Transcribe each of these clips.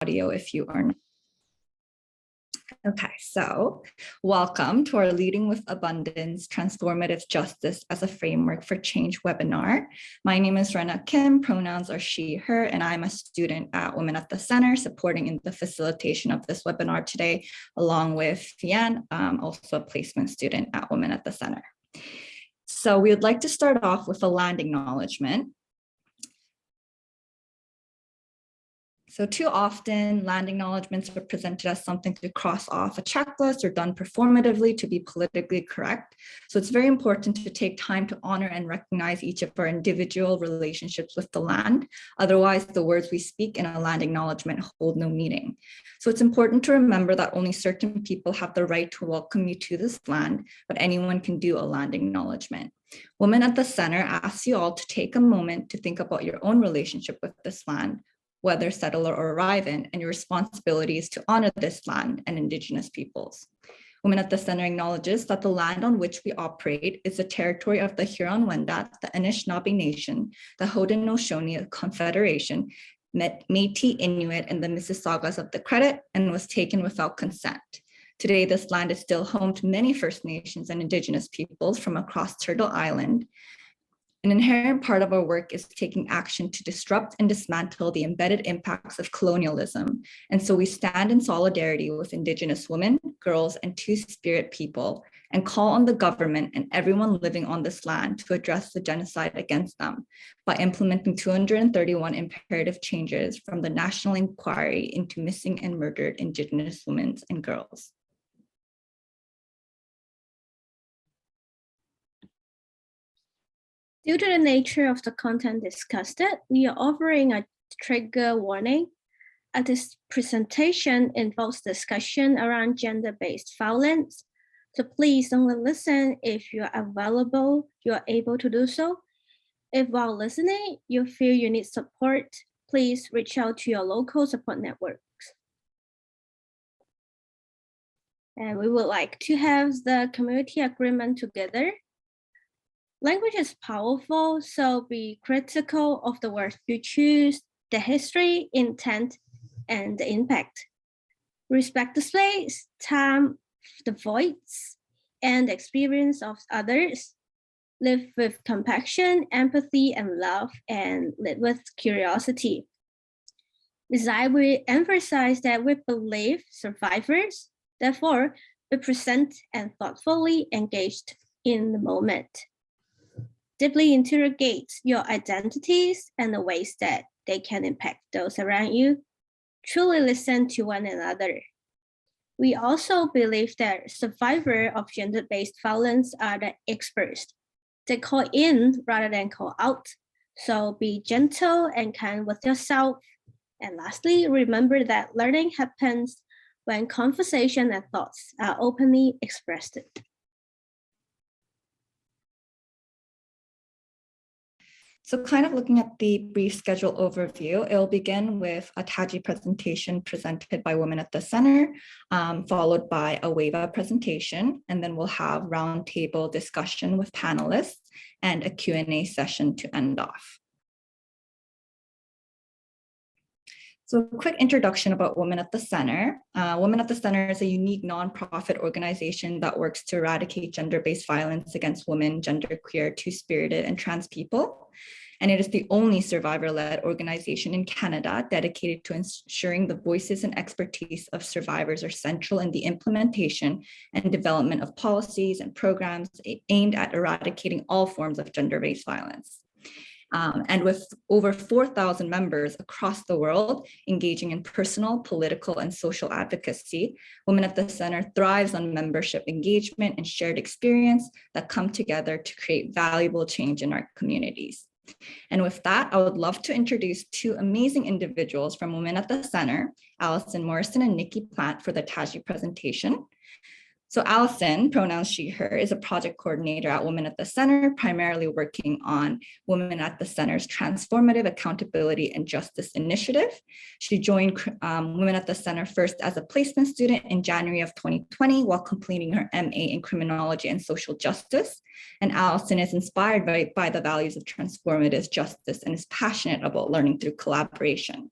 audio if you are not. Okay, so welcome to our Leading with Abundance, Transformative Justice as a Framework for Change webinar. My name is Rena Kim, pronouns are she, her, and I'm a student at Women at the Center, supporting in the facilitation of this webinar today, along with Fian, also a placement student at Women at the Center. So we would like to start off with a land acknowledgement. So too often, land acknowledgements are presented as something to cross off a checklist or done performatively to be politically correct. So it's very important to take time to honor and recognize each of our individual relationships with the land. Otherwise, the words we speak in a land acknowledgement hold no meaning. So it's important to remember that only certain people have the right to welcome you to this land, but anyone can do a land acknowledgement. Women at the Center asks you all to take a moment to think about your own relationship with this land, whether settler or arrivant, and your responsibilities to honor this land and Indigenous peoples. Women at the Center acknowledges that the land on which we operate is the territory of the Huron-Wendat, the Anishinaabe Nation, the Haudenosaunee Confederation, Métis Inuit, and the Mississaugas of the Credit, and was taken without consent. Today, this land is still home to many First Nations and Indigenous peoples from across Turtle Island. An inherent part of our work is taking action to disrupt and dismantle the embedded impacts of colonialism. And so we stand in solidarity with Indigenous women, girls, and Two-Spirit people and call on the government and everyone living on this land to address the genocide against them by implementing 231 imperative changes from the National Inquiry into Missing and Murdered Indigenous Women and Girls. Due to the nature of the content discussed, we are offering a trigger warning. This presentation involves discussion around gender-based violence. So please only listen if you are available, you are able to do so. If while listening, you feel you need support, please reach out to your local support networks. And we would like to have the community agreement together. Language is powerful, so be critical of the words you choose, the history, intent, and the impact. Respect the space, time, the voice, and the experience of others. Live with compassion, empathy, and love, and live with curiosity. Besides, we emphasize that we believe survivors, therefore, be present and thoughtfully engaged in the moment. Deeply interrogate your identities and the ways that they can impact those around you. Truly listen to one another. We also believe that survivors of gender-based violence are the experts. They call in rather than call out. So be gentle and kind with yourself. And lastly, remember that learning happens when conversation and thoughts are openly expressed. So kind of looking at the brief schedule overview, it'll begin with a TAGI presentation presented by Women at the Center, followed by a WAVA presentation, and then we'll have roundtable discussion with panelists and a Q&A session to end off. So a quick introduction about Women at the Center. Women at the Center is a unique nonprofit organization that works to eradicate gender-based violence against women, genderqueer, two-spirited, and trans people. And it is the only survivor-led organization in Canada dedicated to ensuring the voices and expertise of survivors are central in the implementation and development of policies and programs aimed at eradicating all forms of gender-based violence. And with over 4,000 members across the world engaging in personal, political, and social advocacy, Women at the Center thrives on membership engagement and shared experience that come together to create valuable change in our communities. And with that, I would love to introduce two amazing individuals from Women at the Center, Allison Morrison and Nikki Plant, for the TAGI presentation. So Allison, pronouns she, her, is a project coordinator at Women at the Center, primarily working on Women at the Center's Transformative Accountability and Justice Initiative. She joined Women at the Center first as a placement student in January of 2020 while completing her MA in Criminology and Social Justice. And Allison is inspired by the values of transformative justice and is passionate about learning through collaboration.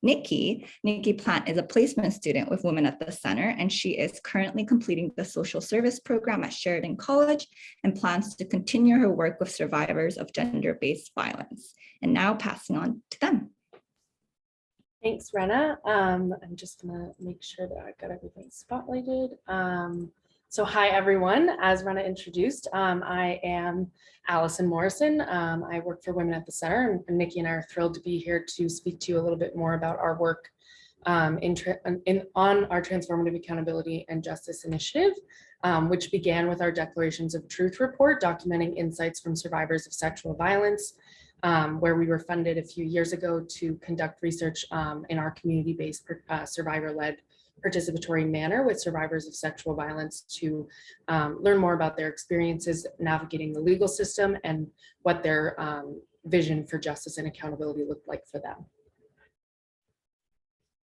Nikki Plant is a placement student with Women at the Center, and she is currently completing the social service program at Sheridan College and plans to continue her work with survivors of gender-based violence. And now passing on to them. Thanks, Rena. I'm just gonna make sure that I've got everything spotlighted. So hi, everyone. As Rena introduced, I am Allison Morrison. I work for Women at the Center, and Nikki and I are thrilled to be here to speak to you a little bit more about our work on our Transformative Accountability and Justice Initiative, which began with our Declarations of Truth report, documenting insights from survivors of sexual violence, where we were funded a few years ago to conduct research in our community-based survivor-led participatory manner with survivors of sexual violence to learn more about their experiences navigating the legal system and what their vision for justice and accountability looked like for them.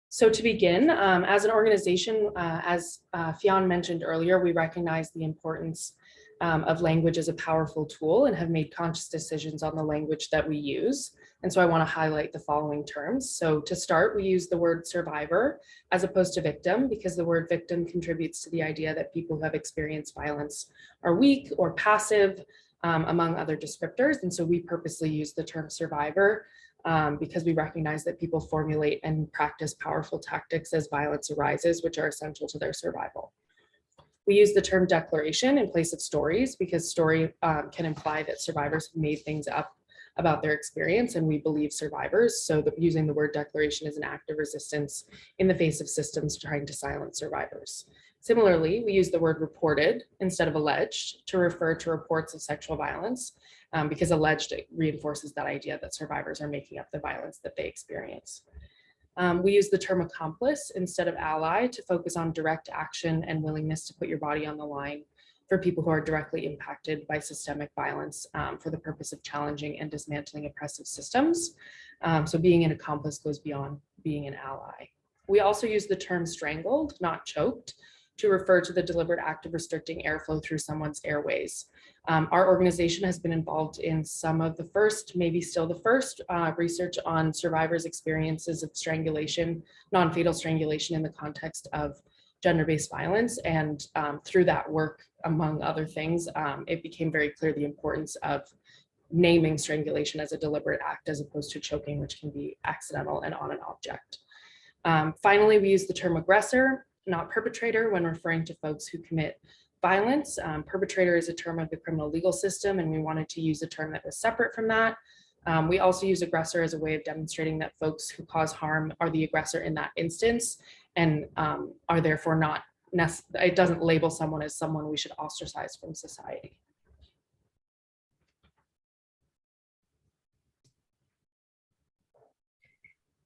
So to begin, as an organization, as Fionn mentioned earlier, we recognize the importance of language as a powerful tool and have made conscious decisions on the language that we use. And so I want to highlight the following terms. So to start, we use the word survivor as opposed to victim, because the word victim contributes to the idea that people who have experienced violence are weak or passive, among other descriptors. And so we purposely use the term survivor because we recognize that people formulate and practice powerful tactics as violence arises, which are essential to their survival. We use the term declaration in place of stories because story can imply that survivors have made things up about their experience, and we believe survivors. So using the word declaration is an act of resistance in the face of systems trying to silence survivors. Similarly, we use the word reported instead of alleged to refer to reports of sexual violence because alleged reinforces that idea that survivors are making up the violence that they experience. We use the term accomplice instead of ally to focus on direct action and willingness to put your body on the line for people who are directly impacted by systemic violence for the purpose of challenging and dismantling oppressive systems. So being an accomplice goes beyond being an ally. We also use the term strangled, not choked, to refer to the deliberate act of restricting airflow through someone's airways. Our organization has been involved in some of the first, maybe still the first, research on survivors' experiences of strangulation, non-fatal strangulation in the context of gender-based violence. And through that work, among other things, it became very clear the importance of naming strangulation as a deliberate act as opposed to choking, which can be accidental and on an object. Finally, we use the term aggressor, not perpetrator, when referring to folks who commit violence. Perpetrator is a term of the criminal legal system, and we wanted to use a term that was separate from that. We also use aggressor as a way of demonstrating that folks who cause harm are the aggressor in that instance and are therefore not, it doesn't label someone as someone we should ostracize from society.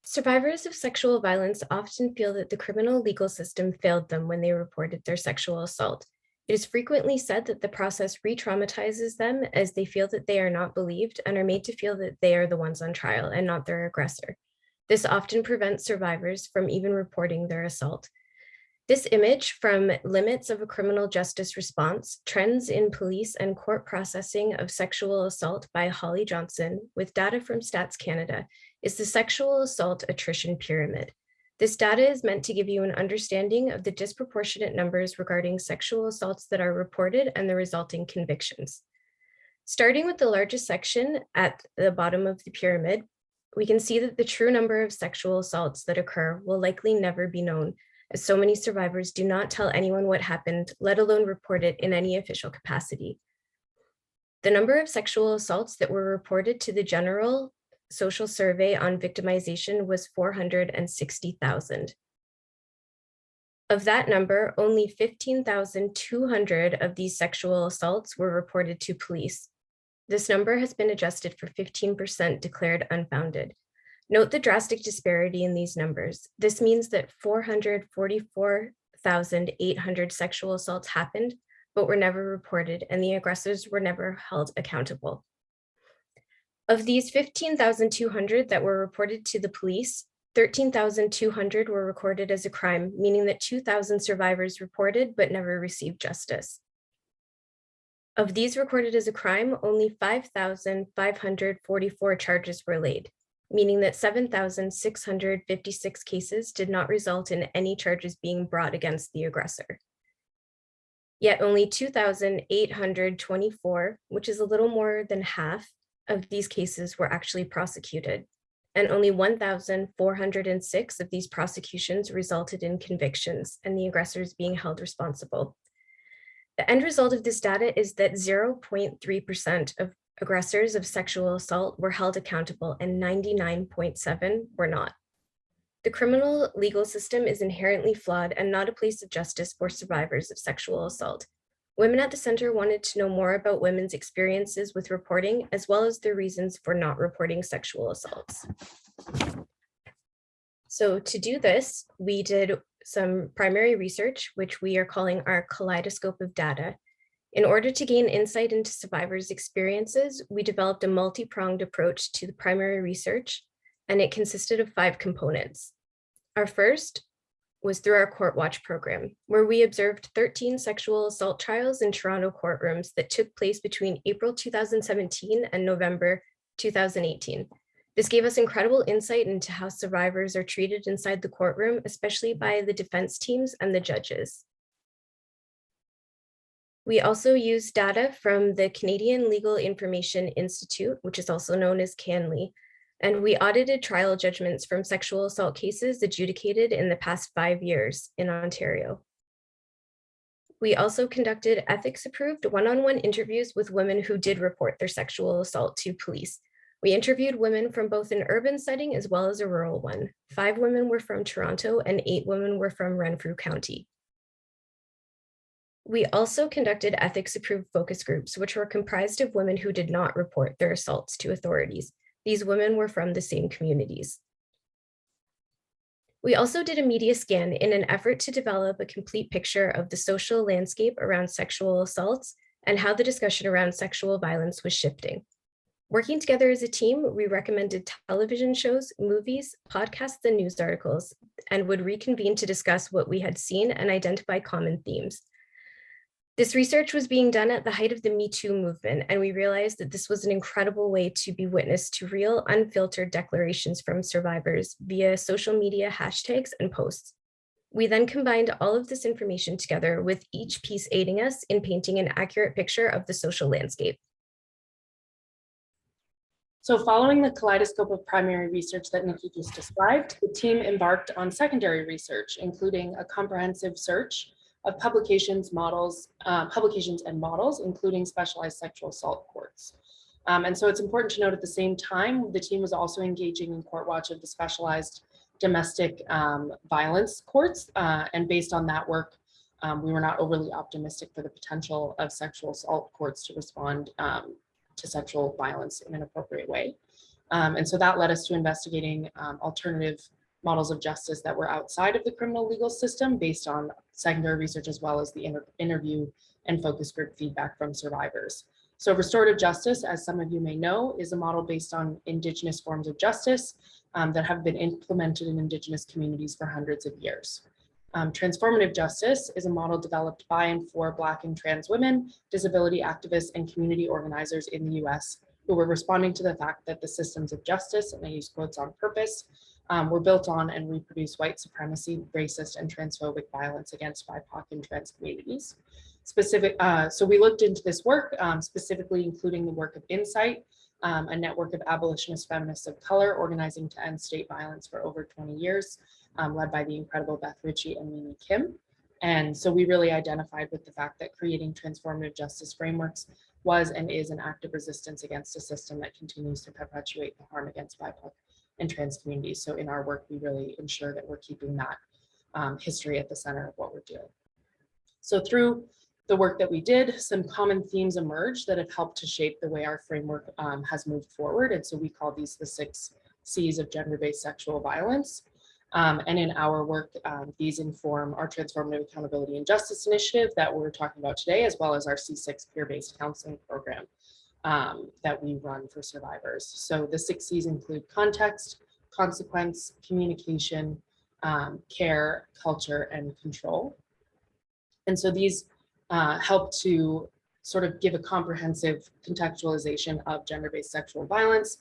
Survivors of sexual violence often feel that the criminal legal system failed them when they reported their sexual assault. It is frequently said that the process re-traumatizes them as they feel that they are not believed and are made to feel that they are the ones on trial and not their aggressor. This often prevents survivors from even reporting their assault. This image from Limits of a Criminal Justice Response, Trends in Police and Court Processing of Sexual Assault by Holly Johnson, with data from Stats Canada, is the sexual assault attrition pyramid. This data is meant to give you an understanding of the disproportionate numbers regarding sexual assaults that are reported and the resulting convictions. Starting with the largest section at the bottom of the pyramid, we can see that the true number of sexual assaults that occur will likely never be known, as so many survivors do not tell anyone what happened, let alone report it in any official capacity. The number of sexual assaults that were reported to the General Social Survey on Victimization was 460,000. Of that number, only 15,200 of these sexual assaults were reported to police. This number has been adjusted for 15% declared unfounded. Note the drastic disparity in these numbers. This means that 444,800 sexual assaults happened, but were never reported, and the aggressors were never held accountable. Of these 15,200 that were reported to the police, 13,200 were recorded as a crime, meaning that 2,000 survivors reported but never received justice. Of these recorded as a crime, only 5,544 charges were laid. meaning that 7,656 cases did not result in any charges being brought against the aggressor. Yet only 2,824, which is a little more than half of these cases, were actually prosecuted, and only 1,406 of these prosecutions resulted in convictions and the aggressors being held responsible. The end result of this data is that 0.3% of aggressors of sexual assault were held accountable and 99.7% were not. The criminal legal system is inherently flawed and not a place of justice for survivors of sexual assault. Women at the Center wanted to know more about women's experiences with reporting, as well as their reasons for not reporting sexual assaults. So to do this, we did some primary research, which we are calling our kaleidoscope of data. In order to gain insight into survivors' experiences, we developed a multi-pronged approach to the primary research, and it consisted of 5 components. Our first was through our Court Watch program, where we observed 13 sexual assault trials in Toronto courtrooms that took place between April 2017 and November 2018. This gave us incredible insight into how survivors are treated inside the courtroom, especially by the defense teams and the judges. We also used data from the Canadian Legal Information Institute, which is also known as CANLI, and we audited trial judgments from sexual assault cases adjudicated in the past 5 years in Ontario. We also conducted ethics-approved one-on-one interviews with women who did report their sexual assault to police. We interviewed women from both an urban setting as well as a rural one. 5 women were from Toronto and 8 women were from Renfrew County. We also conducted ethics-approved focus groups, which were comprised of women who did not report their assaults to authorities. These women were from the same communities. We also did a media scan in an effort to develop a complete picture of the social landscape around sexual assaults and how the discussion around sexual violence was shifting. Working together as a team, we recommended television shows, movies, podcasts, and news articles, and would reconvene to discuss what we had seen and identify common themes. This research was being done at the height of the Me Too movement, and we realized that this was an incredible way to be witness to real, unfiltered declarations from survivors via social media hashtags and posts. We then combined all of this information together, with each piece aiding us in painting an accurate picture of the social landscape. So following the kaleidoscope of primary research that Nikki just described, the team embarked on secondary research, including a comprehensive search of publications and models, including specialized sexual assault courts. And so it's important to note at the same time, the team was also engaging in court watch of the specialized domestic violence courts. And based on that work, we were not overly optimistic for the potential of sexual assault courts to respond to sexual violence in an appropriate way. And so that led us to investigating alternative models of justice that were outside of the criminal legal system based on secondary research, as well as the interview and focus group feedback from survivors. So restorative justice, as some of you may know, is a model based on Indigenous forms of justice that have been implemented in Indigenous communities for hundreds of years. Transformative justice is a model developed by and for Black and trans women, disability activists, and community organizers in the US who were responding to the fact that the systems of justice, and I use quotes on purpose, were built on and reproduce white supremacy, racist, and transphobic violence against BIPOC and trans communities. So we looked into this work, specifically including the work of Insight, a network of abolitionist feminists of color organizing to end state violence for over 20 years, led by the incredible Beth Ritchie and Mimi Kim. And so we really identified with the fact that creating transformative justice frameworks was and is an act of resistance against a system that continues to perpetuate the harm against BIPOC and trans communities. So in our work, we really ensure that we're keeping that history at the center of what we're doing. So through the work that we did, some common themes emerged that have helped to shape the way our framework has moved forward. And so we call these the 6 C's of gender-based sexual violence. And in our work, these inform our Transformative Accountability and Justice Initiative that we're talking about today, as well as our C6 peer-based counseling program that we run for survivors. So the 6 C's include context, consequence, communication, care, culture, and control. And so these help to sort of give a comprehensive contextualization of gender-based sexual violence,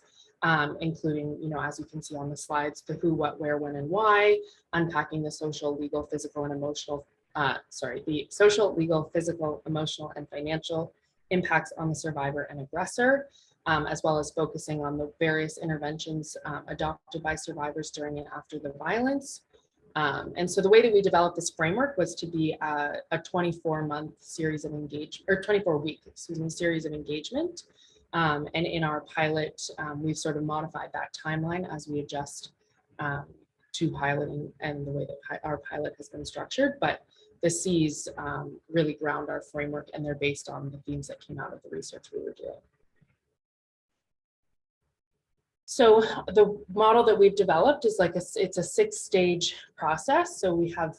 including, as you can see on the slides, the who, what, where, when, and why, unpacking the social, legal, physical, and emotional, the social, legal, physical, emotional, and financial impacts on the survivor and aggressor, as well as focusing on the various interventions adopted by survivors during and after the violence. And so the way that we developed this framework was to be a 24-month series of engagement, or 24-week, series of engagement. And in our pilot, we've sort of modified that timeline as we adjust to piloting and the way that our pilot has been structured. But the C's really ground our framework, and they're based on the themes that came out of the research we were doing. So the model that we've developed is it's a 6-stage process. So we have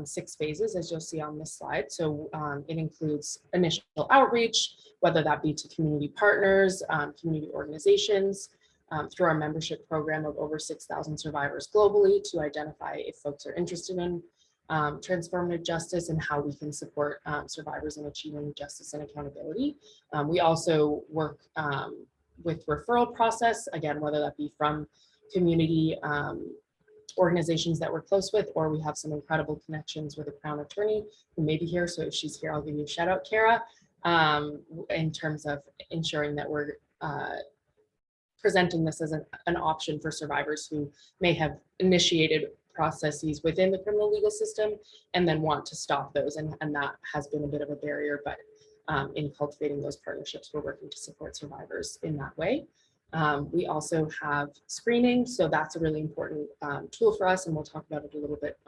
6 phases, as you'll see on this slide. So it includes initial outreach, whether that be to community partners, community organizations, through our membership program of over 6,000 survivors globally, to identify if folks are interested in transformative justice and how we can support survivors in achieving justice and accountability. We also work with referral process, again, whether that be from community organizations that we're close with, or we have some incredible connections with a Crown attorney who may be here. So if she's here, I'll give you a shout out, Kara, in terms of ensuring that we're presenting this as an option for survivors who may have initiated processes within the criminal legal system and then want to stop those. And that has been a bit of a barrier, but in cultivating those partnerships, we're working to support survivors in that way. We also have screening, so that's a really important tool for us, and we'll talk about it a little bit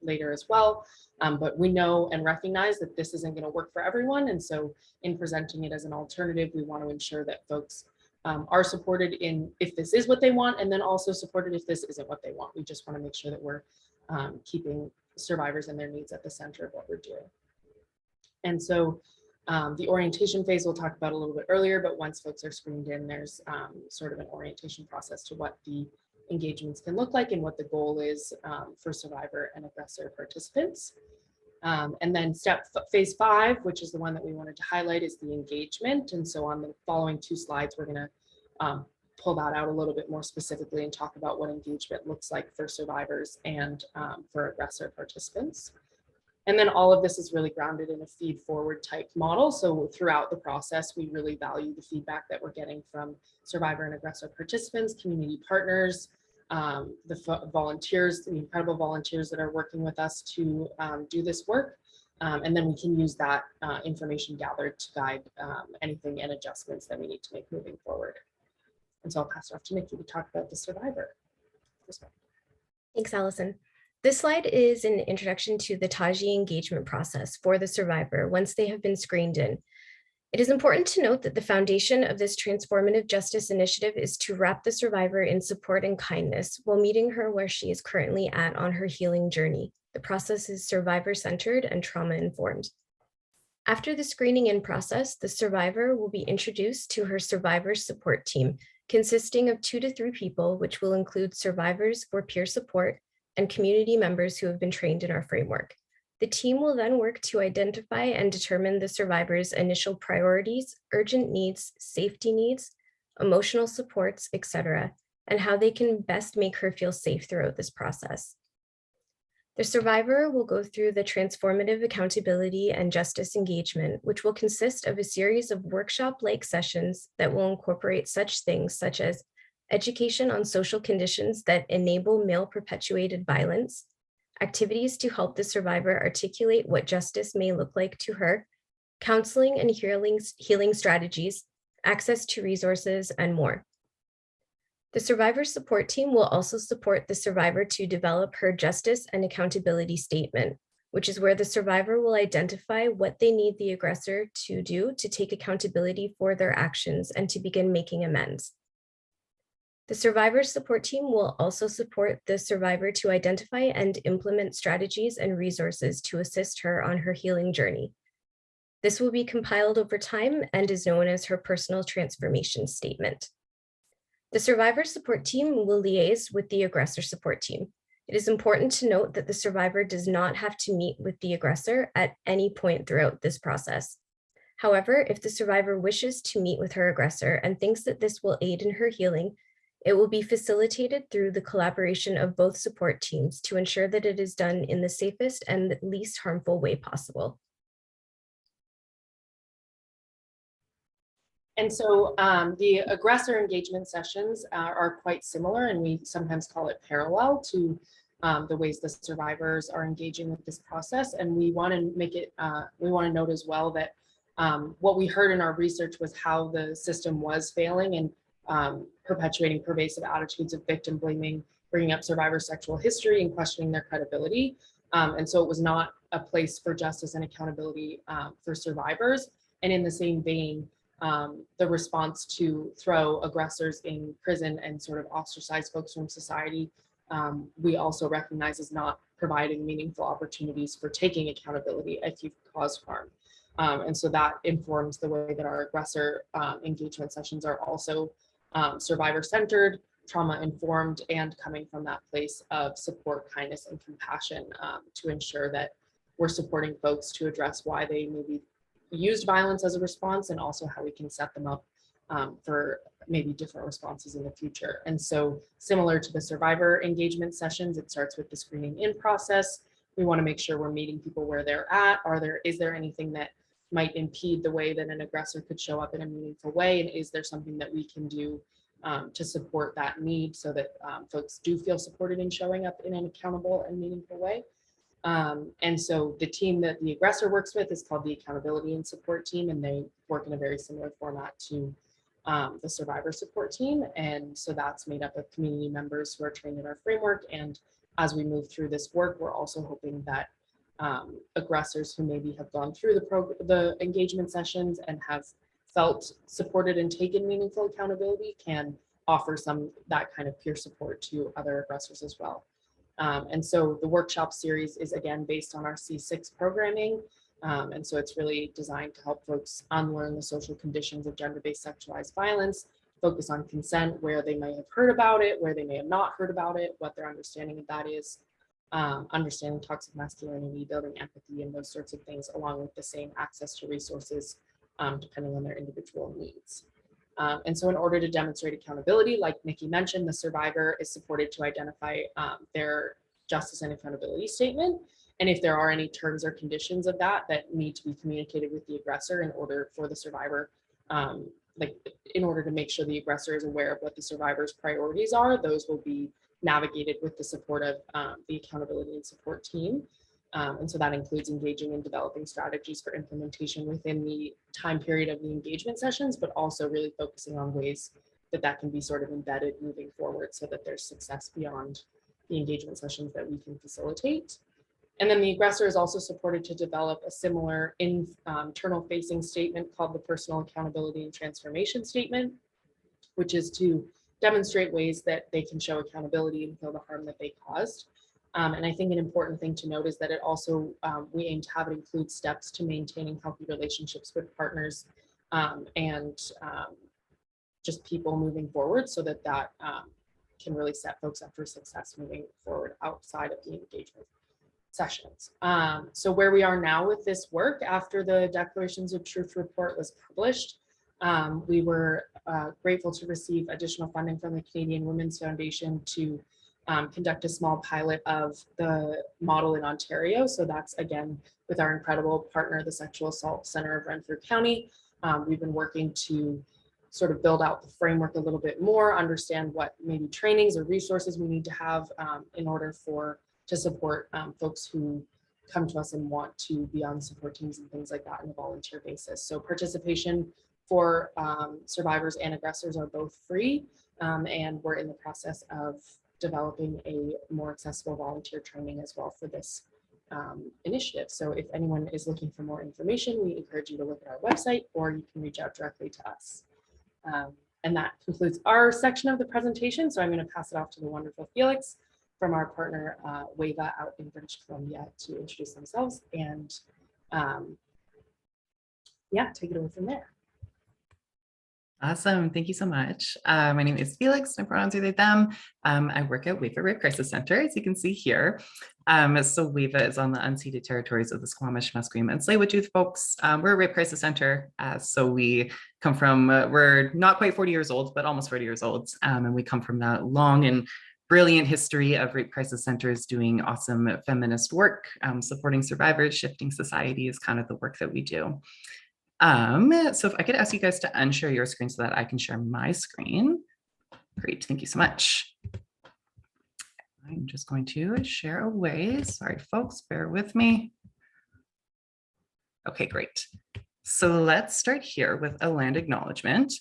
later as well. But we know and recognize that this isn't going to work for everyone, and so in presenting it as an alternative, we want to ensure that folks are supported in if this is what they want, and then also supported if this isn't what they want. We just want to make sure that we're keeping survivors and their needs at the center of what we're doing. And so the orientation phase we'll talk about a little bit earlier, but once folks are screened in, there's sort of an orientation process to what the engagements can look like and what the goal is for survivor and aggressor participants. And then phase 5, which is the one that we wanted to highlight, is the engagement. And so on the following 2 slides, we're going to pull that out a little bit more specifically and talk about what engagement looks like for survivors and for aggressor participants. And then all of this is really grounded in a feed forward type model. So throughout the process, we really value the feedback that we're getting from survivor and aggressor participants, community partners, the volunteers, the incredible volunteers that are working with us to do this work. And then we can use that information gathered to guide anything and adjustments that we need to make moving forward. And so I'll pass it off to Nikki to talk about the survivor perspective. Thanks, Allison. This slide is an introduction to the TAJI engagement process for the survivor once they have been screened in. It is important to note that the foundation of this transformative justice initiative is to wrap the survivor in support and kindness while meeting her where she is currently at on her healing journey. The process is survivor-centered and trauma-informed. After the screening in process, the survivor will be introduced to her survivor support team, consisting of 2 to 3 people, which will include survivors for peer support and community members who have been trained in our framework. The team will then work to identify and determine the survivor's initial priorities, urgent needs, safety needs, emotional supports, etc., and how they can best make her feel safe throughout this process. The survivor will go through the transformative accountability and justice engagement, which will consist of a series of workshop-like sessions that will incorporate such things such as education on social conditions that enable male-perpetuated violence, activities to help the survivor articulate what justice may look like to her, counseling and healing strategies, access to resources, and more. The survivor support team will also support the survivor to develop her justice and accountability statement, which is where the survivor will identify what they need the aggressor to do to take accountability for their actions and to begin making amends. The survivor support team will also support the survivor to identify and implement strategies and resources to assist her on her healing journey. This will be compiled over time and is known as her personal transformation statement. The survivor support team will liaise with the aggressor support team. It is important to note that the survivor does not have to meet with the aggressor at any point throughout this process. However, if the survivor wishes to meet with her aggressor and thinks that this will aid in her healing, It will be facilitated through the collaboration of both support teams to ensure that it is done in the safest and least harmful way possible. And so the aggressor engagement sessions are quite similar, and we sometimes call it parallel to the ways the survivors are engaging with this process. And we want to make it, we want to note as well that what we heard in our research was how the system was failing and perpetuating pervasive attitudes of victim blaming, bringing up survivor sexual history and questioning their credibility. And so it was not a place for justice and accountability for survivors. And in the same vein, the response to throw aggressors in prison and sort of ostracize folks from society, we also recognize as not providing meaningful opportunities for taking accountability if you've caused harm. And so that informs the way that our aggressor engagement sessions are also survivor-centered, trauma-informed, and coming from that place of support, kindness, and compassion to ensure that we're supporting folks to address why they maybe used violence as a response, and also how we can set them up for maybe different responses in the future. And so similar to the survivor engagement sessions, it starts with the screening in process. We want to make sure we're meeting people where they're at. Is there anything that might impede the way that an aggressor could show up in a meaningful way? And is there something that we can do to support that need so that folks do feel supported in showing up in an accountable and meaningful way? And so the team that the aggressor works with is called the Accountability and Support Team, and they work in a very similar format to the survivor support team. And so that's made up of community members who are trained in our framework. And as we move through this work, we're also hoping that aggressors who maybe have gone through the engagement sessions and have felt supported and taken meaningful accountability can offer that kind of peer support to other aggressors as well. And so the workshop series is again based on our C6 programming. And so it's really designed to help folks unlearn the social conditions of gender-based sexualized violence, focus on consent, where they may have heard about it, where they may have not heard about it, what their understanding of that is, understanding toxic masculinity, building empathy, and those sorts of things, along with the same access to resources, depending on their individual needs. And so in order to demonstrate accountability, like Nikki mentioned, the survivor is supported to identify their justice and accountability statement. And if there are any terms or conditions of that need to be communicated with the aggressor in order for the survivor, in order to make sure the aggressor is aware of what the survivor's priorities are, those will be navigated with the support of the accountability and support team. And so that includes engaging in developing strategies for implementation within the time period of the engagement sessions, but also really focusing on ways that can be sort of embedded moving forward so that there's success beyond the engagement sessions that we can facilitate. And then the aggressor is also supported to develop a similar internal facing statement called the Personal Accountability and Transformation Statement, which is to demonstrate ways that they can show accountability and feel the harm that they caused. And I think an important thing to note is that it also, we aim to have it include steps to maintaining healthy relationships with partners and just people moving forward so that can really set folks up for success moving forward outside of the engagement sessions. So where we are now with this work, after the Declarations of Truth report was published, we were grateful to receive additional funding from the Canadian Women's Foundation to conduct a small pilot of the model in Ontario. So that's again with our incredible partner, the Sexual Assault Center of Renfrew County. We've been working to sort of build out the framework a little bit more, understand what maybe trainings or resources we need to have in order to support folks who come to us and want to be on support teams and things like that on a volunteer basis. So participation for survivors and aggressors are both free, and we're in the process of developing a more accessible volunteer training as well for this initiative. So if anyone is looking for more information, we encourage you to look at our website or you can reach out directly to us. And that concludes our section of the presentation. So I'm going to pass it off to the wonderful Felix from our partner WAVA out in British Columbia to introduce themselves and yeah, take it away from there. Awesome. Thank you so much. My name is Felix. My pronouns are they, them. I work at WAVA Rape Crisis Center, as you can see here. So WAVA is on the unceded territories of the Squamish, Musqueam, and Tsleil-Waututh folks. We're a rape crisis center. So we come from, we're not quite 40 years old, but almost 40 years old. And we come from that long and brilliant history of rape crisis centers doing awesome feminist work, supporting survivors, shifting society is kind of the work that we do. So if I could ask you guys to unshare your screen so that I can share my screen. Great, thank you so much. I'm just going to share away. Sorry, folks, bear with me. Okay, great. So let's start here with a land acknowledgement.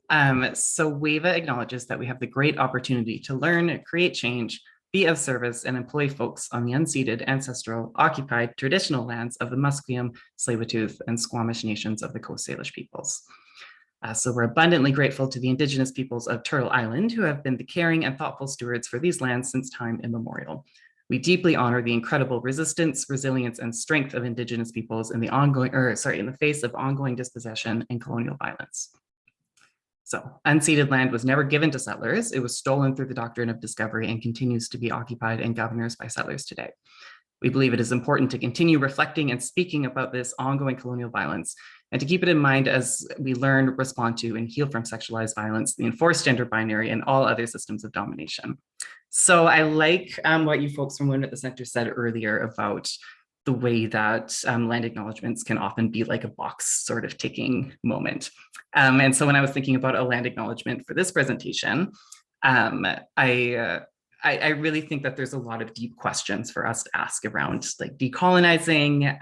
So WAVA acknowledges that we have the great opportunity to learn, create change, be of service, and employ folks on the unceded, ancestral, occupied, traditional lands of the Musqueam, Tsleil-Waututh, and Squamish nations of the Coast Salish peoples. So we're abundantly grateful to the Indigenous peoples of Turtle Island, who have been the caring and thoughtful stewards for these lands since time immemorial. We deeply honor the incredible resistance, resilience, and strength of Indigenous peoples in the face of ongoing dispossession and colonial violence. So unceded land was never given to settlers. It was stolen through the doctrine of discovery and continues to be occupied and governed by settlers today. We believe it is important to continue reflecting and speaking about this ongoing colonial violence and to keep it in mind as we learn, respond to, and heal from sexualized violence, the enforced gender binary, and all other systems of domination. So I like what you folks from Women at the Center said earlier about the way that land acknowledgements can often be like a box sort of ticking moment. And so when I was thinking about a land acknowledgement for this presentation, I really think that there's a lot of deep questions for us to ask around like decolonizing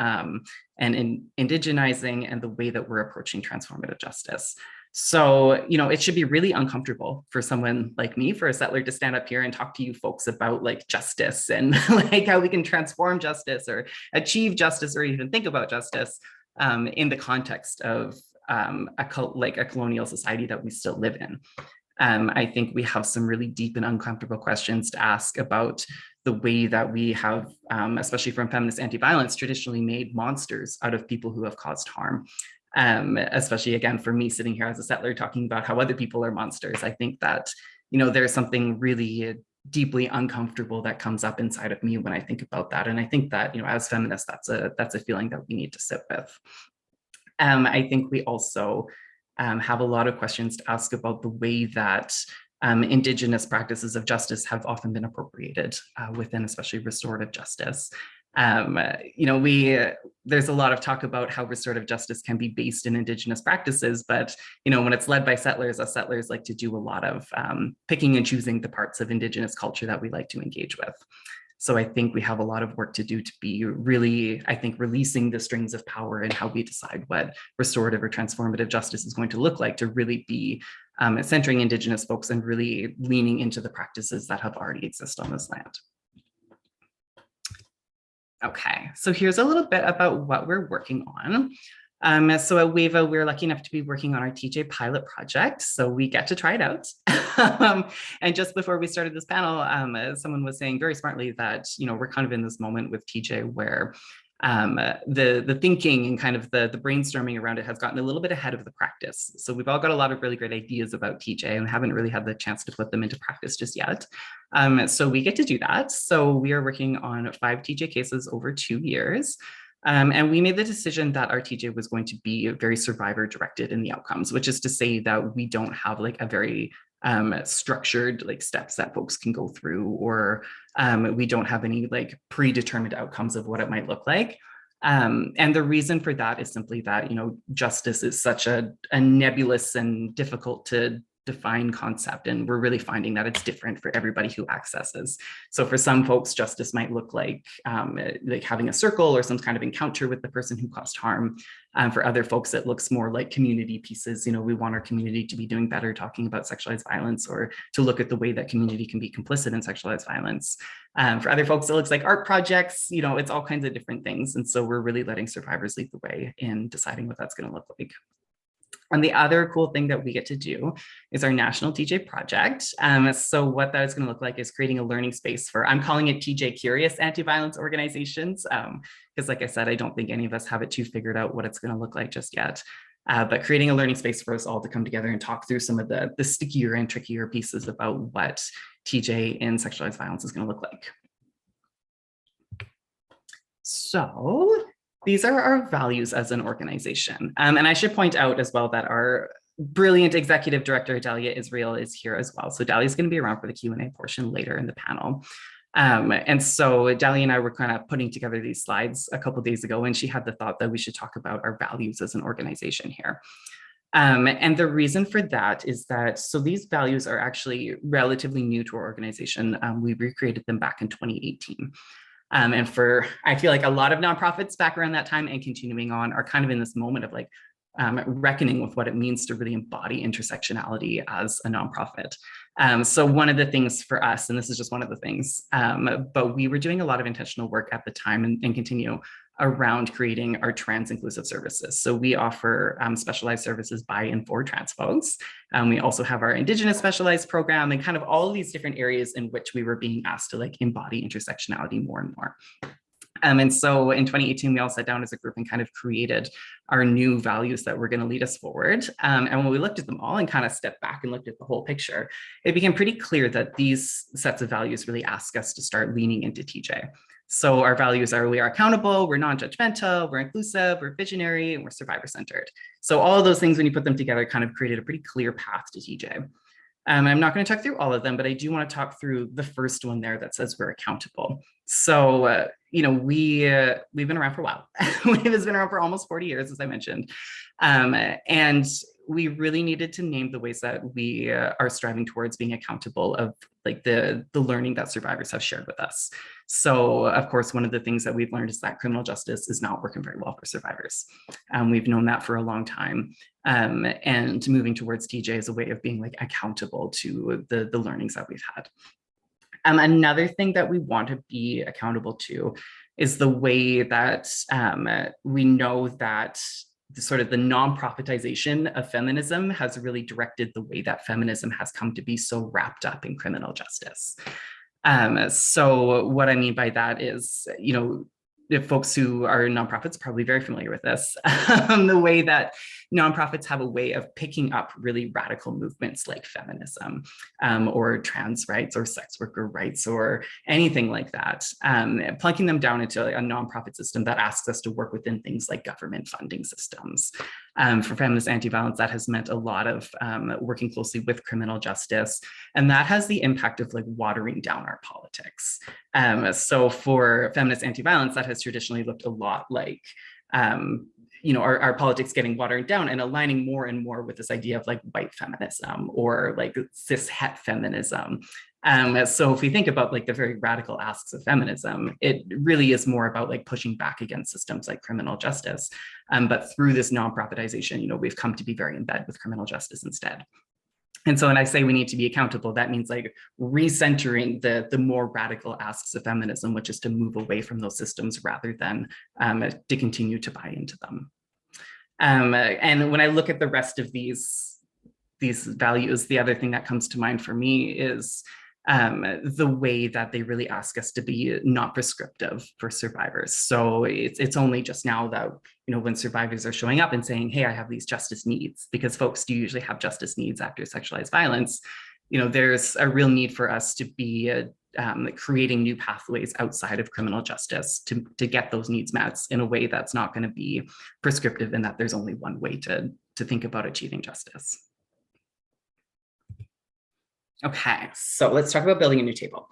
and indigenizing and the way that we're approaching transformative justice. So, you know, it should be really uncomfortable for someone like me, for a settler, to stand up here and talk to you folks about like justice and like how we can transform justice or achieve justice or even think about justice in the context of a colonial society that we still live in. I think we have some really deep and uncomfortable questions to ask about the way that we have, especially from feminist anti-violence, traditionally made monsters out of people who have caused harm. Especially again, for me sitting here as a settler talking about how other people are monsters. I think that, you know, there's something really deeply uncomfortable that comes up inside of me when I think about that. And I think that, you know, as feminists, that's a feeling that we need to sit with. I think we also have a lot of questions to ask about the way that Indigenous practices of justice have often been appropriated within especially restorative justice. You know, there's a lot of talk about how restorative justice can be based in Indigenous practices, but, you know, when it's led by settlers, us settlers like to do a lot of picking and choosing the parts of Indigenous culture that we like to engage with. So I think we have a lot of work to do to be really, I think, releasing the strings of power and how we decide what restorative or transformative justice is going to look like, to really be centering Indigenous folks and really leaning into the practices that have already exist on this land. Okay, so here's a little bit about what we're working on. So at WAVA, we're lucky enough to be working on our TJ pilot project, so we get to try it out. And just before we started this panel, someone was saying very smartly that, you know, we're kind of in this moment with TJ where the thinking and kind of the brainstorming around it has gotten a little bit ahead of the practice. So we've all got a lot of really great ideas about TJ and haven't really had the chance to put them into practice just yet. So we get to do that. So we are working on 5 TJ cases over 2 years. And we made the decision that our TJ was going to be very survivor directed in the outcomes, which is to say that we don't have like a very structured like steps that folks can go through, or we don't have any like predetermined outcomes of what it might look like. And the reason for that is simply that, you know, justice is such a nebulous and difficult to define concept, and we're really finding that it's different for everybody who accesses. So for some folks, justice might look like having a circle or some kind of encounter with the person who caused harm. For other folks, it looks more like community pieces. You know, we want our community to be doing better talking about sexualized violence, or to look at the way that community can be complicit in sexualized violence. For other folks, it looks like art projects. You know, it's all kinds of different things. And so we're really letting survivors lead the way in deciding what that's going to look like. And the other cool thing that we get to do is our national TJ project. So what that is going to look like is creating a learning space for, I'm calling it TJ Curious Anti-Violence Organizations, because like I said, I don't think any of us have it too figured out what it's going to look like just yet. but creating a learning space for us all to come together and talk through some of the stickier and trickier pieces about what TJ in sexualized violence is going to look like. So these are our values as an organization. And I should point out as well that our brilliant executive director, Dalia Israel, is here as well. So Dalia is going to be around for the Q&A portion later in the panel. And so Dalia and I were kind of putting together these slides a couple of days ago, and she had the thought that we should talk about our values as an organization here. And the reason for that is that, so these values are actually relatively new to our organization. We recreated them back in 2018. And for, I feel like a lot of nonprofits back around that time and continuing on are kind of in this moment of like reckoning with what it means to really embody intersectionality as a nonprofit. So one of the things for us, and this is just one of the things, but we were doing a lot of intentional work at the time and continue around creating our trans inclusive services. So we offer specialized services by and for trans folks. We also have our Indigenous specialized program and kind of all of these different areas in which we were being asked to like embody intersectionality more and more. And so in 2018, we all sat down as a group and kind of created our new values that were going to lead us forward. And when we looked at them all and kind of stepped back and looked at the whole picture, it became pretty clear that these sets of values really ask us to start leaning into TJ. So our values are, we are accountable, we're non-judgmental, we're inclusive, we're visionary, and we're survivor-centered. So all of those things, when you put them together, kind of created a pretty clear path to TJ. I'm not going to talk through all of them, but I do want to talk through the first one there that says we're accountable. So, you know, we've been around for a while. We've been around for almost 40 years, as I mentioned. And we really needed to name the ways that we are striving towards being accountable of like the learning that survivors have shared with us. So of course, one of the things that we've learned is that criminal justice is not working very well for survivors. We've known that for a long time. And moving towards TJ is a way of being like accountable to the learnings that we've had. Another thing that we want to be accountable to is the way that we know that sort of the non-profitization of feminism has really directed the way that feminism has come to be so wrapped up in criminal justice. So what I mean by that is, you know, if folks who are nonprofits are probably very familiar with this, the way that nonprofits have a way of picking up really radical movements like feminism or trans rights or sex worker rights or anything like that, plunking them down into a nonprofit system that asks us to work within things like government funding systems. For feminist anti-violence, that has meant a lot of working closely with criminal justice, and that has the impact of like watering down our politics. So for feminist anti-violence, that has traditionally looked a lot like you know, our politics getting watered down and aligning more and more with this idea of like white feminism or like cis het feminism. So if we think about like the very radical asks of feminism, it really is more about like pushing back against systems like criminal justice. But through this non-profitization, you know, we've come to be very in bed with criminal justice instead. And so when I say we need to be accountable, that means like recentering the more radical asks of feminism, which is to move away from those systems rather than to continue to buy into them. And when I look at the rest of these values, the other thing that comes to mind for me is the way that they really ask us to be not prescriptive for survivors. So it's only just now that, you know, when survivors are showing up and saying, hey, I have these justice needs, because folks do usually have justice needs after sexualized violence, you know, there's a real need for us to be creating new pathways outside of criminal justice to get those needs met in a way that's not going to be prescriptive and that there's only one way to think about achieving justice. Okay, so let's talk about building a new table.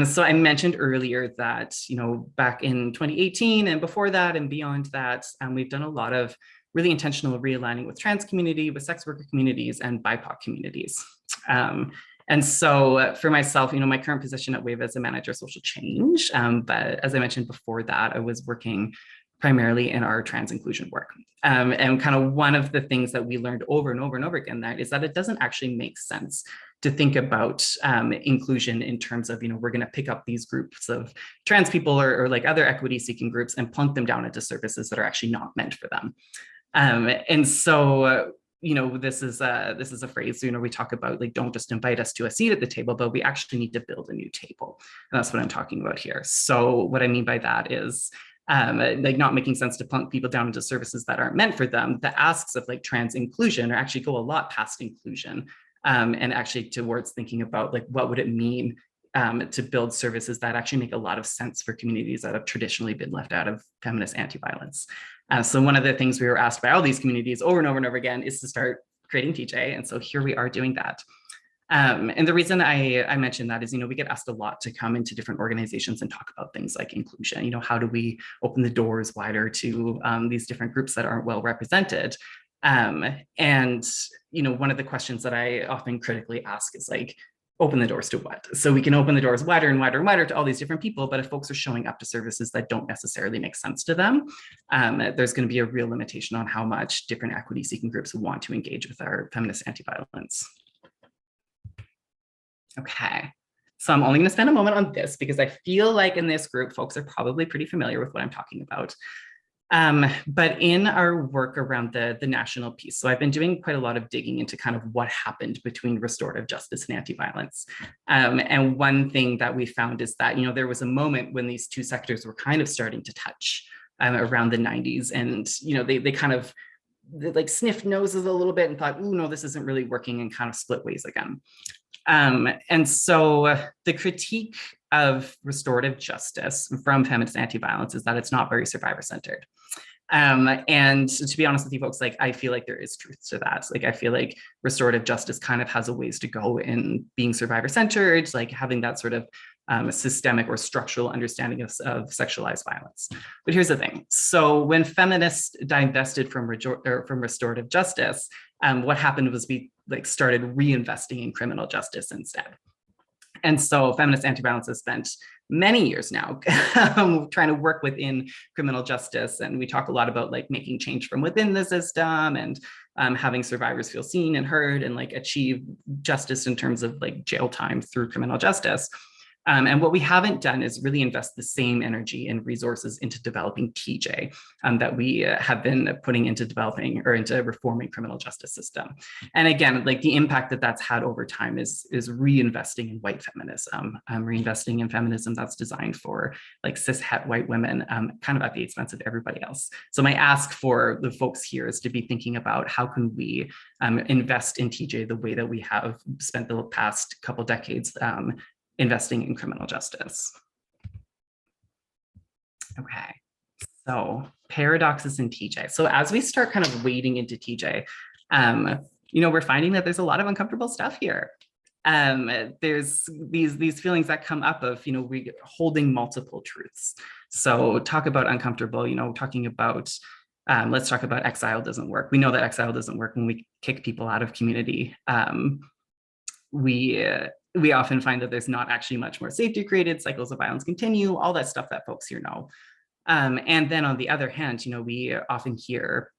So I mentioned earlier that, you know, back in 2018 and before that and beyond that, we've done a lot of really intentional realigning with trans community, with sex worker communities and BIPOC communities. And so for myself, you know, my current position at WAVA is a manager of social change. But as I mentioned before that, I was working primarily in our trans inclusion work. And kind of one of the things that we learned over and over and over again that is that it doesn't actually make sense to think about inclusion in terms of, you know, we're going to pick up these groups of trans people or like other equity seeking groups and plunk them down into services that are actually not meant for them. And so, you know, this is a phrase, you know, we talk about like, don't just invite us to a seat at the table, but we actually need to build a new table. And that's what I'm talking about here. So what I mean by that is, like not making sense to plunk people down into services that aren't meant for them. The asks of like trans inclusion are actually go a lot past inclusion, and actually towards thinking about like what would it mean to build services that actually make a lot of sense for communities that have traditionally been left out of feminist anti-violence. So one of the things we were asked by all these communities over and over and over again is to start creating TJ. And so here we are doing that. And the reason I mentioned that is, we get asked a lot to come into different organizations and talk about things like inclusion. How do we open the doors wider to these different groups that aren't well represented? And, one of the questions that I often critically ask is like, open the doors to what? So we can open the doors wider and wider and wider to all these different people, but if folks are showing up to services that don't necessarily make sense to them, there's going to be a real limitation on how much different equity seeking groups want to engage with our feminist anti-violence. Okay, so I'm only going to spend a moment on this because I feel like in this group, folks are probably pretty familiar with what I'm talking about. But in our work around the national piece, so I've been doing quite a lot of digging into kind of what happened between restorative justice and anti-violence. And one thing that we found is that, there was a moment when these two sectors were kind of starting to touch around the 90s. And, they kind of like sniffed noses a little bit and thought, oh, no, this isn't really working, and kind of split ways again. And so the critique of restorative justice from feminist anti-violence is that it's not very survivor-centered. And to be honest with you folks, like I feel like there is truth to that. Like I feel like restorative justice kind of has a ways to go in being survivor-centered, like having that sort of systemic or structural understanding of sexualized violence. But here's the thing. So when feminists divested from restorative justice, what happened was we started reinvesting in criminal justice instead. And so feminist anti-violence has spent many years now trying to work within criminal justice. And we talk a lot about like making change from within the system and having survivors feel seen and heard and like achieve justice in terms of like jail time through criminal justice. And what we haven't done is really invest the same energy and resources into developing TJ that we have been putting into developing or into reforming criminal justice system. And again, like the impact that that's had over time is reinvesting in white feminism, reinvesting in feminism that's designed for like cis het white women, kind of at the expense of everybody else. So my ask for the folks here is to be thinking about how can we invest in TJ the way that we have spent the past couple decades investing in criminal justice. Okay, so paradoxes in TJ. So as we start kind of wading into TJ, we're finding that there's a lot of uncomfortable stuff here. There's these feelings that come up of, we holding multiple truths. So talk about uncomfortable, talking about, let's talk about exile doesn't work. We know that exile doesn't work when we kick people out of community. We often find that there's not actually much more safety created, cycles of violence continue, all that stuff that folks here know. And then on the other hand, we often hear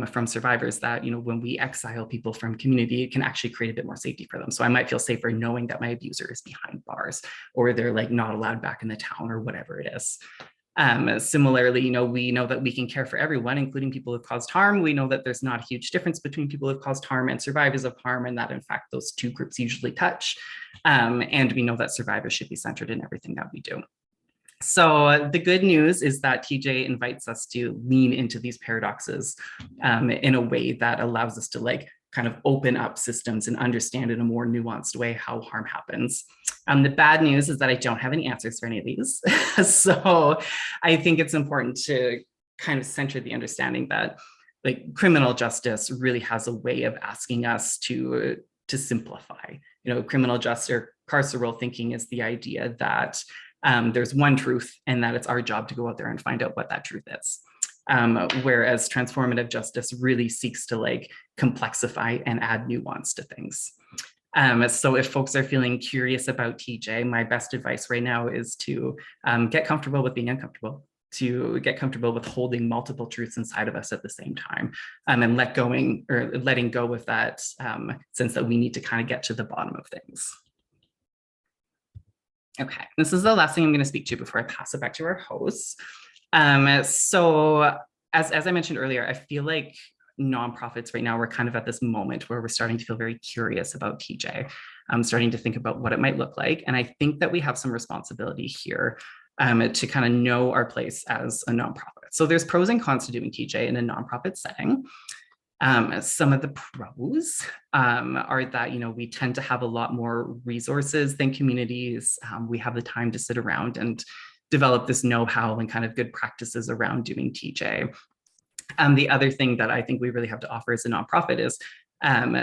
from survivors that, when we exile people from community, it can actually create a bit more safety for them. So I might feel safer knowing that my abuser is behind bars or they're like not allowed back in the town or whatever it is. Similarly, we know that we can care for everyone, including people who've caused harm. We know that there's not a huge difference between people who've caused harm and survivors of harm, and that in fact, those two groups usually touch. And we know that survivors should be centered in everything that we do. So the good news is that TJ invites us to lean into these paradoxes in a way that allows us to like kind of open up systems and understand in a more nuanced way how harm happens. The bad news is that I don't have any answers for any of these. So I think it's important to kind of center the understanding that like criminal justice really has a way of asking us to simplify. Criminal justice or carceral thinking is the idea that there's one truth and that it's our job to go out there and find out what that truth is. Whereas transformative justice really seeks to like complexify and add nuance to things. So if folks are feeling curious about TJ, my best advice right now is to get comfortable with being uncomfortable, to get comfortable with holding multiple truths inside of us at the same time, and letting go of that sense that we need to kind of get to the bottom of things. Okay, this is the last thing I'm going to speak to before I pass it back to our hosts. So as I mentioned earlier, I feel like nonprofits right now, we're kind of at this moment where we're starting to feel very curious about TJ. I'm starting to think about what it might look like. And I think that we have some responsibility here to kind of know our place as a nonprofit. So there's pros and cons to doing TJ in a nonprofit setting. Some of the pros are that, we tend to have a lot more resources than communities. We have the time to sit around and develop this know-how and kind of good practices around doing TJ. The other thing that I think we really have to offer as a nonprofit is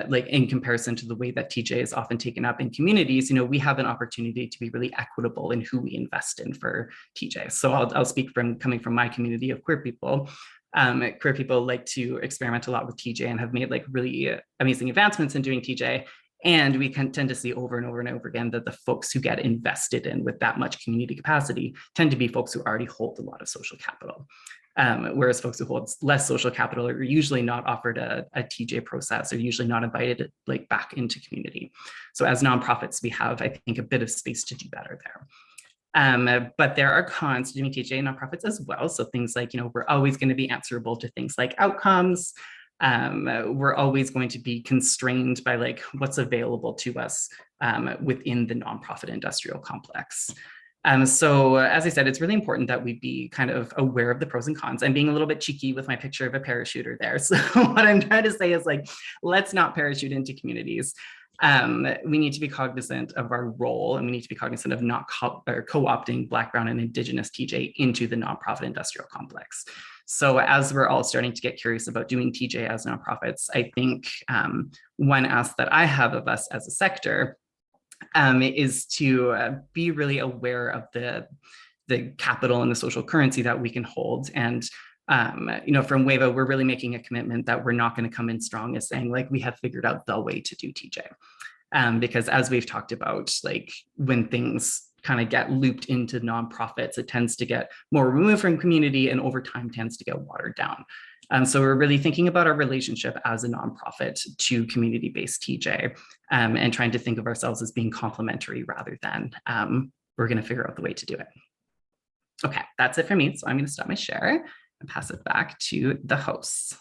like in comparison to the way that TJ is often taken up in communities, we have an opportunity to be really equitable in who we invest in for TJ. So I'll speak from coming from my community of queer people. Queer people like to experiment a lot with TJ and have made like really amazing advancements in doing TJ. And we can tend to see over and over and over again that the folks who get invested in with that much community capacity tend to be folks who already hold a lot of social capital. Whereas folks who hold less social capital are usually not offered a TJ process, or usually not invited like back into community. So as nonprofits, we have, I think, a bit of space to do better there. But there are cons to doing TJ nonprofits as well. So things like, we're always going to be answerable to things like outcomes. We're always going to be constrained by like what's available to us within the nonprofit industrial complex. So as I said, it's really important that we be kind of aware of the pros and cons. I'm being a little bit cheeky with my picture of a parachuter there. So what I'm trying to say is like, let's not parachute into communities. We need to be cognizant of our role, and we need to be cognizant of not co-opting Black, Brown, and Indigenous TJ into the nonprofit industrial complex. So as we're all starting to get curious about doing TJ as nonprofits, I think one ask that I have of us as a sector is to be really aware of the capital and the social currency that we can hold. And from WAVA, we're really making a commitment that we're not going to come in strong as saying like we have figured out the way to do TJ. Because as we've talked about, like when things kind of get looped into nonprofits, it tends to get more removed from community and over time tends to get watered down. So we're really thinking about our relationship as a nonprofit to community-based TJ and trying to think of ourselves as being complementary rather than we're going to figure out the way to do it. Okay, that's it for me. So I'm going to stop my share and pass it back to the hosts.